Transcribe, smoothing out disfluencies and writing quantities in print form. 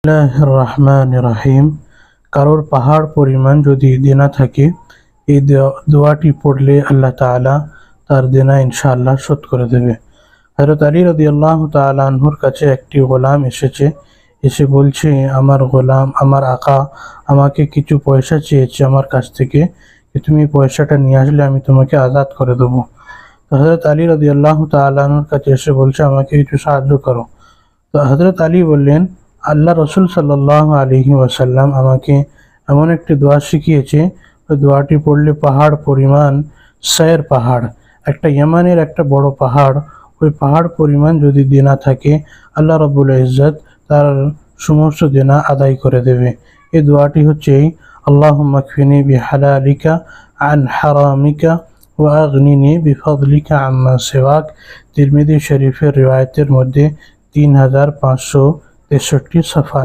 বিসমিল্লাহির রহমানির রহিম। কারোর পাহাড় পরিমাণ যদি দেনা থাকে, এই দোয়াটি পড়লে আল্লাহ তাআলা তার দেনা ইনশাআল্লাহ শোধ করে দেবে। হযরত আলী রাদিয়াল্লাহু তাআলা আনহুর কাছে একটি গোলাম এসে বলছে, আমার গোলাম, আমার আকা আমাকে কিছু পয়সা চেয়েছে আমার কাছ থেকে, তুমি পয়সাটা নিয়ে আসলে আমি তোমাকে আজাদ করে দেবো। তো হযরত আলী রাদিয়াল্লাহু তাআলা আনহুর কাছে এসে বলছে, আমাকে একটু সাহায্য করো। তো হযরত আলী বললেন, আল্লাহ রসুল সাল্লাল্লাহু আলাইহি ওয়াসাল্লাম আমাকে এমন একটি দোয়া শিখিয়েছে, ওই দোয়াটি পড়লে পাহাড় পরিমাণ, সায়ের পাহাড়, একটা ইয়ামানের একটা বড় পাহাড়, ওই পাহাড় পরিমাণ যদি দেনা থাকে, আল্লাহ রাব্বুল ইজ্জত তার সমস্ত দেনা আদায় করে দেবে। এই দোয়াটি হচ্ছে, আল্লাহুম্মা কফিনি বিহালালিকা আন হারামিকা ওয়া আগনিনি বিফাদলিকা আম্মা সিওয়াক। তিরমিজি শরীফের রিওয়ায়াতের মধ্যে 3563 সাফা।